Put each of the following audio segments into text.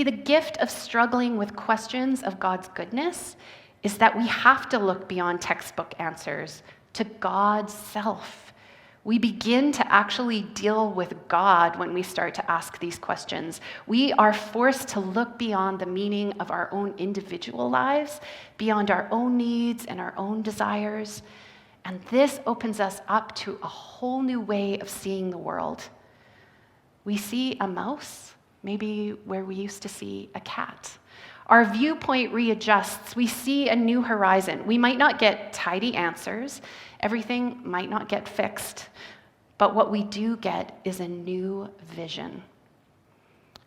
See, the gift of struggling with questions of God's goodness is that we have to look beyond textbook answers to God's self. We begin to actually deal with God when we start to ask these questions. We are forced to look beyond the meaning of our own individual lives, beyond our own needs and our own desires. And this opens us up to a whole new way of seeing the world. We see a mouse, maybe where we used to see a cat. Our viewpoint readjusts. We see a new horizon. We might not get tidy answers. Everything might not get fixed. But what we do get is a new vision.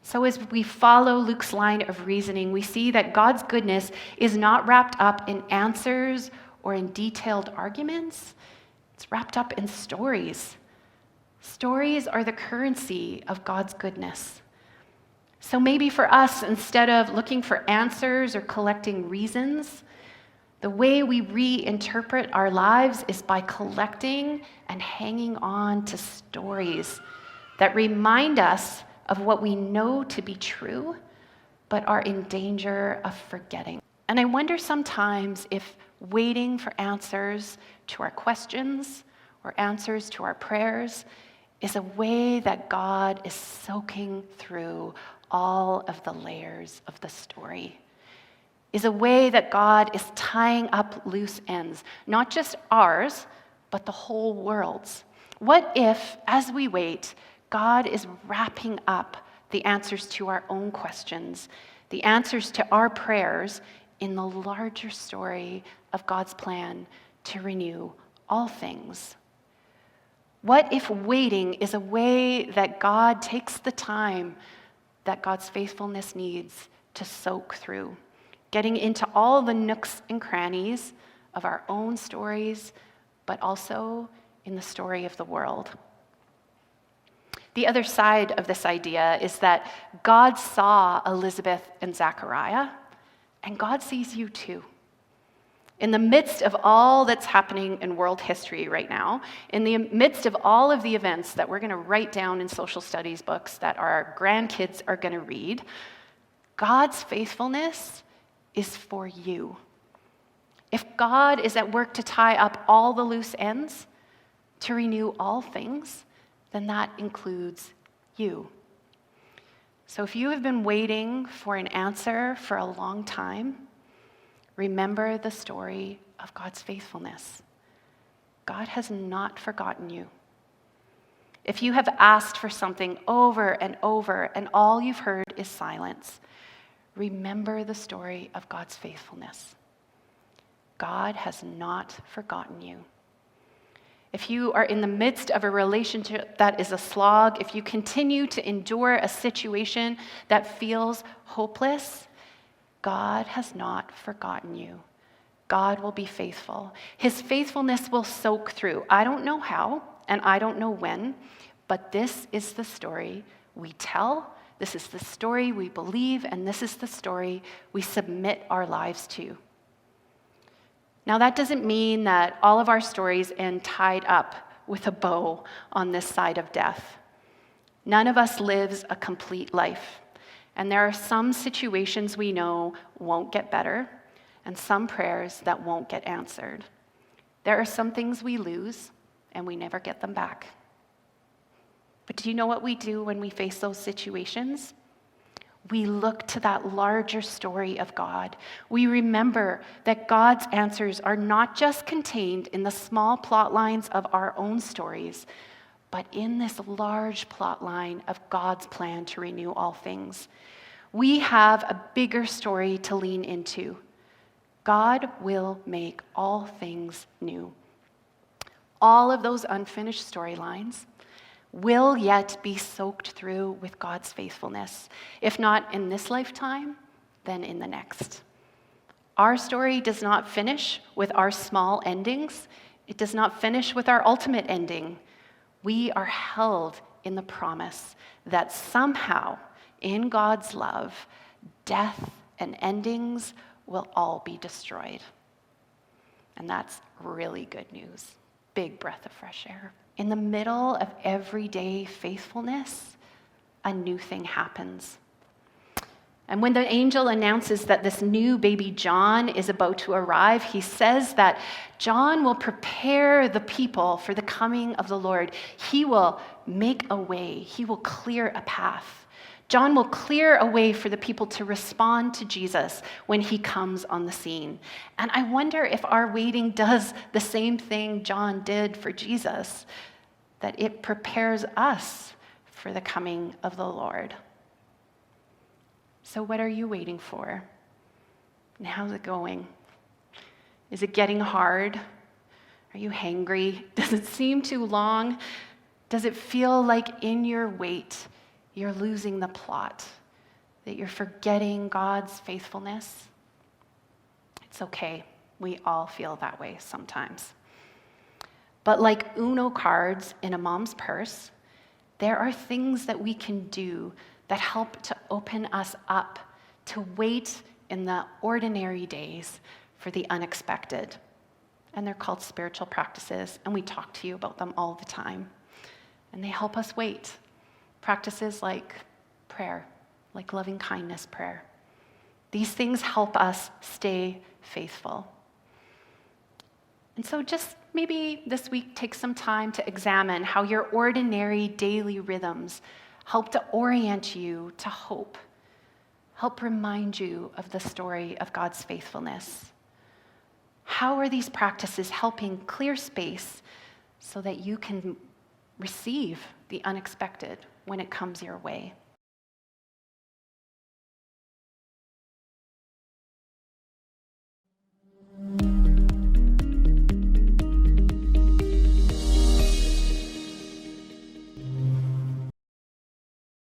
So as we follow Luke's line of reasoning, we see that God's goodness is not wrapped up in answers or in detailed arguments. It's wrapped up in stories. Stories are the currency of God's goodness. So maybe for us, instead of looking for answers or collecting reasons, the way we reinterpret our lives is by collecting and hanging on to stories that remind us of what we know to be true, but are in danger of forgetting. And I wonder sometimes if waiting for answers to our questions or answers to our prayers is a way that God is soaking through all of the layers of the story, is a way that God is tying up loose ends, not just ours, but the whole world's. What if, as we wait, God is wrapping up the answers to our own questions, the answers to our prayers in the larger story of God's plan to renew all things? What if waiting is a way that God takes the time that God's faithfulness needs to soak through, getting into all the nooks and crannies of our own stories, but also in the story of the world? The other side of this idea is that God saw Elizabeth and Zechariah, and God sees you too. In the midst of all that's happening in world history right now, in the midst of all of the events that we're going to write down in social studies books that our grandkids are going to read, God's faithfulness is for you. If God is at work to tie up all the loose ends, to renew all things, then that includes you. So if you have been waiting for an answer for a long time, remember the story of God's faithfulness. God has not forgotten you. If you have asked for something over and over and all you've heard is silence, remember the story of God's faithfulness. God has not forgotten you. If you are in the midst of a relationship that is a slog, if you continue to endure a situation that feels hopeless, God has not forgotten you. God will be faithful. His faithfulness will soak through. I don't know how, and I don't know when, but this is the story we tell, this is the story we believe, and this is the story we submit our lives to. Now, that doesn't mean that all of our stories end tied up with a bow on this side of death. None of us lives a complete life. And there are some situations we know won't get better, and some prayers that won't get answered. There are some things we lose, and we never get them back. But do you know what we do when we face those situations? We look to that larger story of God. We remember that God's answers are not just contained in the small plot lines of our own stories, but in this large plot line of God's plan to renew all things. We have a bigger story to lean into. God will make all things new. All of those unfinished storylines will yet be soaked through with God's faithfulness. If not in this lifetime, then in the next. Our story does not finish with our small endings. It does not finish with our ultimate ending. We are held in the promise that somehow, in God's love, death and endings will all be destroyed. And that's really good news. Big breath of fresh air. In the middle of everyday faithfulness, a new thing happens. And when the angel announces that this new baby John is about to arrive, he says that John will prepare the people for the coming of the Lord. He will make a way. He will clear a path. John will clear a way for the people to respond to Jesus when he comes on the scene. And I wonder if our waiting does the same thing John did for Jesus, that it prepares us for the coming of the Lord. So what are you waiting for? And how's it going? Is it getting hard? Are you hangry? Does it seem too long? Does it feel like in your wait, you're losing the plot, that you're forgetting God's faithfulness? It's okay. We all feel that way sometimes. But like Uno cards in a mom's purse, there are things that we can do that help to open us up to wait in the ordinary days for the unexpected. And they're called spiritual practices, and we talk to you about them all the time. And they help us wait. Practices like prayer, like loving kindness prayer. These things help us stay faithful. And so just maybe this week take some time to examine how your ordinary daily rhythms help to orient you to hope, help remind you of the story of God's faithfulness. How are these practices helping clear space so that you can receive the unexpected when it comes your way?